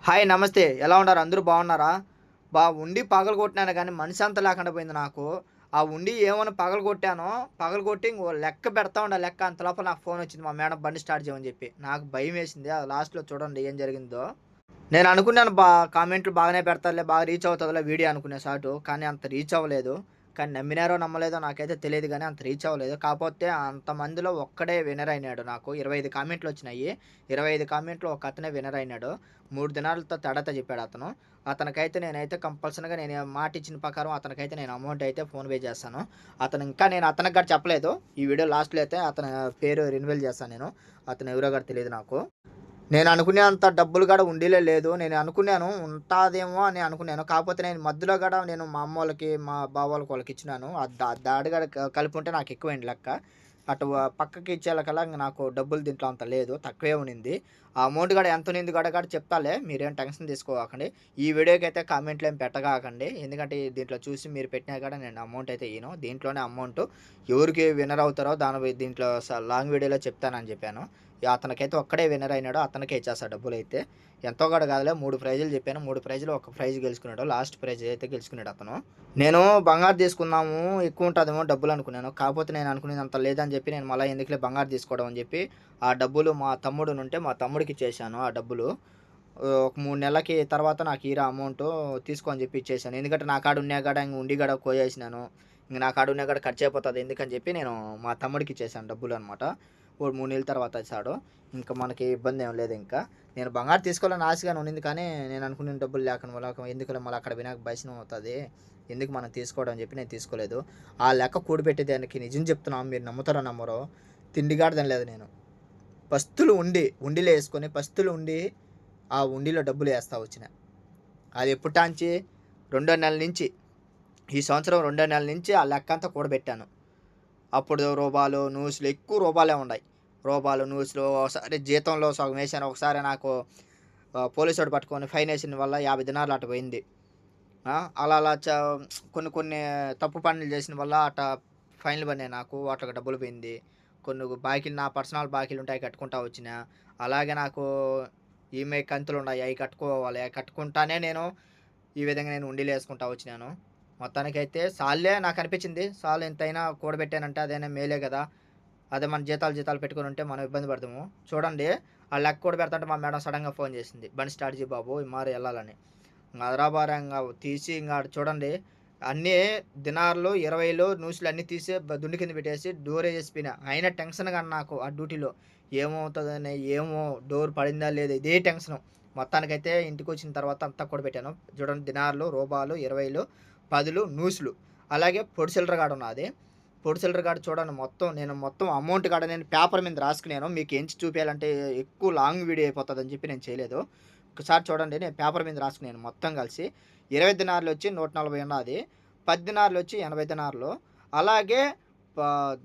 Hi నమస్తే. ఎలా ఉన్నారు? అందరూ బాగున్నారా? ఉండి పగలగొట్టినాను గానీ మనశ్శాంతి లేకుండా పోయింది నాకు. ఆ ఉండి ఏమని పగలగొట్టానో, పగలగొట్టి ఇంగో లెక్క పెడతా ఉండా లెక్క. అంతలోపల నాకు ఫోనొచ్చింది. మా మేడం బండి స్టార్ట్ చేయమని జెప్పి. నాకు భయమేసింది. లాస్ట్‌లో చూడండి ఏం జరిగిందో. నేను అనుకున్నాను కామెంట్లు బాగానే పెడతారులే, బాగా రీచ్ అవుతదిలే వీడియో అనుకునే సాటు. కానీ అంత రీచ్ అవ్వలేదు. కానీ నమ్మినారో నమ్మలేదో నాకైతే తెలీదు గానీ అంత రీచ్ అవ్వలేదు. కాపోతే అంతమందిలో ఒక్కడే విన్నర్ అయినాడు నాకు. 25 కామెంట్‌లొచ్చినాయి. 25 కామెంట్‌లో ఒకతనే విన్నర్ అయినాడు. 3 దినాలతో తడత చెప్పాడు అతను. అతనికైతే నేనైతే కంపల్సరీగా నేను మాట ఇచ్చిన ప్రకారం అతనికైతే నేను అమౌంట్ అయితే ఫోన్‌పే చేస్తాను. నేను అతనికి కూడా చెప్పలేదు. ఈ వీడియో లాస్ట్‌లో అయితే అతని పేరు రివీల్ చేస్తాను నేను. అతను ఎవరో కూడా తెలీదు నాకు. నేను అనుకునేంత డబ్బులు గూడా ఉండీలే లేదు. నేను అనుకున్నాను ఉంటాదేమో అని అనుకున్నాను. కాకపోతే నేను మధ్యలో గూడా నేను మా అమ్మోళ్ళకి, మా బావోళ్ళకి వాళ్ళకిచ్చినాను. దాడి గూడా కలిపుంటే నాకెక్కువైంది లెక్క. అటు పక్కకి ఇచ్చేలకల్లా ఇంక నాకు డబ్బులు దీంట్లో అంత లేదు. తక్కువే ఉండింది. ఆ అమౌంట్ గూడా ఎంతునింది గూడా చెప్తాలే. మీరేం టెన్షన్ తీసుకోగాకండి. ఈ వీడియోకైతే కామెంట్లు ఏం పెట్టగాకండి. ఎందుకంటే దీంట్లో చూసి మీరు పెట్టినా గూడా నేను అమౌంట్ అయితే ఇయ్యను. దీంట్లోనే అమౌంట్ ఎవరికి విన్నర్ అవుతారో దీంట్లో లాంగ్ వీడియోలో చెప్తానని జెప్పాను. అతనికైతే ఒక్కడే విన్నర్ అయినాడు. అతనికే ఇచ్చేస్తా డబ్బులైతే. ఎంతో కూడా కాదులే 3 ప్రైజులు చెప్పాను. 3 ప్రైజులు ఒక ప్రైజ్ గెలుచుకున్నాడు. లాస్ట్ ప్రైజ్ అయితే గెలుచుకున్నాడు అతను. నేను బంగారు తీసుకుందాము ఎక్కువ ఉంటదేమో డబ్బులు అనుకున్నాను. కాకపోతే నేను అనుకునేది అంత లేదని చెప్పి నేను మళ్ళా ఎందుకులే బంగారు తీసుకోవడం అని చెప్పి ఆ డబ్బులు మా తమ్ముడునుంటే మా తమ్ముడికి ఇచ్చేసాను ఆ డబ్బులు. ఒక 3 నెలలకి తర్వాత నాకు ఈరా అమౌంటు తీసుకో అని చెప్పి ఇచ్చేసాను. ఎందుకంటే నా కాడ ఉన్నా కాడ ఇంక ఉండి కాడ కోయేసినాను. ఇంక నా కాడ ఉన్నా కాడ ఖర్చు అయిపోతది ఎందుకని చెప్పి నేను మా తమ్ముడికి ఇచ్చేసాను డబ్బులనమాట. ఓ 3 నెలల తర్వాత ఇచ్చాడు. ఇంక మనకి ఇబ్బందేం లేదింకా. నేను బంగారు తీసుకోవాలని ఆశగానే ఉండింది. కానీ నేను అనుకున్న డబ్బులు లేకుండా వల్ల ఎందుకులే మళ్ళీ అక్కడ పోయినాక బయసనం అవుతది. ఎందుకు మనం తీసుకోవడం అని చెప్పి నేను తీసుకోలేదు. ఆ లెక్క కూడిపెట్టేదానికి నిజం చెప్తున్నాను మీరు నమ్ముతారో నమ్మరో తిండి కూడా తినలేదు నేను. పస్తులు ఉండిలో యేసుకొని పస్తులు ఉండి ఆ ఉండిలో డబ్బులు యేస్తా వచ్చిన. అది ఎప్పుటాంచి రెండో నెల నుంచి ఈ సంవత్సరం రెండో నెల నుంచి ఆ లెక్కంతా కూడబెట్టాను. అప్పుడు రూపాయలు, నూసులు ఎక్కువ రూపాయలే ఉన్నాయి. రూపాయలు, నూసులు ఒకసారి జీతంలో సగం వేశాను. ఒకసారి నాకు పోలీసోడు పట్టుకొని ఫైన్ వేసిన వల్ల 50 దినార్లు అటు పోయింది. అలా అలా కొన్ని కొన్ని తప్పు పనులు చేసిన వల్ల ఫైన్‌లు పడినాయి నాకు. వాటికి డబ్బులు పోయింది. కొన్ని బాకీలు నా పర్సనల్ బాకీలుంటాయి అయి కట్టుకుంటా వచ్చిన. అలాగే నాకు ఈఎంఐ కంతులున్నాయి అయి కట్టుకోవాలి. అయి కట్టుకుంటానే నేను ఈ విధంగా నేను ఉండీలేసుకుంటా వచ్చినాను. మొత్తానికైతే సాల్లే నాకనిపించింది. సాలు ఎంతైనా కూడబెట్టానంటే అదైనా మేలే గదా! అదే మన జీతాలు పెట్టుకొనుంటే మనం ఇబ్బంది పడదుము. చూడండి ఆ లెక్క కూడా పెడతంటే మా మేడం సడెన్‌గా ఫోన్ చేసింది. "బండి స్టార్ట్ చెయ్యి బాబు ఈ మారి ఎళ్ళాలని." అదరాబరంగా తీసి ఆడ చూడండి అన్నీ దినార్లు, 20లు, నూసులు అన్నీ తీసి దుండి కింద పెట్టేసి డోరేసేసిపోయినా. అయినా టెన్షన్‌గా నాకు ఆ డ్యూటీలో. ఏమవుతదని, ఏమో డోర్ పడిందా లేదా ఇదే టెన్షను. మొత్తానికైతే ఇంటికొచ్చిన తర్వాత అంతా కూడబెట్టాను. చూడండి దినార్లు, రూపాయలు, 20లు, 10లు, నూసులు. అలాగే పొడి చిల్లర కాడ ఉన్నాది. పొడి చిల్లర కాడ చూడండి మొత్తం అమౌంట్ కాడ నేను పేపర్ మీద రాసుకున్నాను. మీకు ఎంచి చూపియాలంటే ఎక్కువ లాంగ్ వీడియో అయిపోతదని చెప్పి నేను చేయలేదు. ఒకసారి చూడండి నేను పేపర్ మీద రాసుకున్నాను మొత్తం కలిసి. 20 దినార్లొచ్చి 140 ఉన్నాది. 10 దినార్లొచ్చి 80 దినార్లు. అలాగే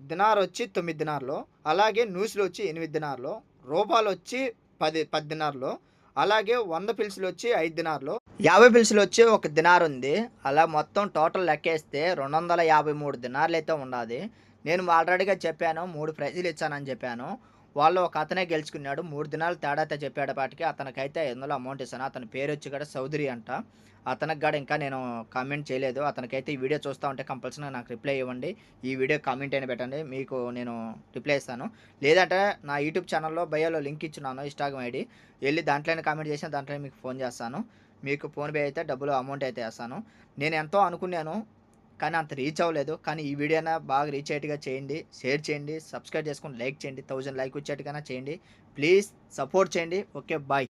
దినారొచ్చి 9 దినార్లు. అలాగే నూసులొచ్చి 8 దినార్లు. రూపాయలొచ్చి 10 దినార్లు. అలాగే 100 పిల్సులొచ్చి 5 దినార్లు. 50 పిల్సులొచ్చి ఒక దినారుంది. అలా మొత్తం టోటల్ లెక్కేస్తే 253 దినార్లయితే ఉన్నాది. నేను ఆల్రెడీగా చెప్పాను 3 ప్రైజులు ఇచ్చానని చెప్పాను. వాళ్ళు ఒక అతనే గెలుచుకున్నాడు. 3 దినాలు తేడాతో చెప్పేటపాటికి అతనికైతే 500 అమౌంట్ ఇస్తాను. అతని పేరొచ్చి కూడా చౌదరి అంట. అతనికి గూడా ఇంకా నేను కామెంట్ చేయలేదు. అతనికైతే ఈ వీడియో చూస్తా ఉంటే కంపల్సరీగా నాకు రిప్లై ఇవ్వండి. ఈ వీడియో కామెంట్ అయినా పెట్టండి. మీకు నేను రిప్లై ఇస్తాను. లేదంటే నా యూట్యూబ్ ఛానెల్‌లో బయోలో లింక్ ఇచ్చున్నాను ఇన్‌స్టాగ్రామ్ ఐడీ. ఎళ్లి దాంట్లోనే కామెంట్ చేసినా దాంట్లోనే మీకు ఫోన్ చేస్తాను. మీకు ఫోన్‌పే అయితే డబ్బులు అమౌంట్ అయితే ఏస్తాను. నేను ఎంతో అనుకున్నాను. కానీ అంత రీచ్ అవ్వలేదు. కానీ ఈ వీడియో అయినా బాగా రీచ్ అయ్యేట్టుగా చేయండి. షేర్ చేయండి. సబ్స్క్రైబ్ చేసుకొని లైక్ చేయండి. 1000 లైక్ వచ్చేట్టుగానే చేయండి. ప్లీజ్ సపోర్ట్ చేయండి. ఓకే. బాయ్.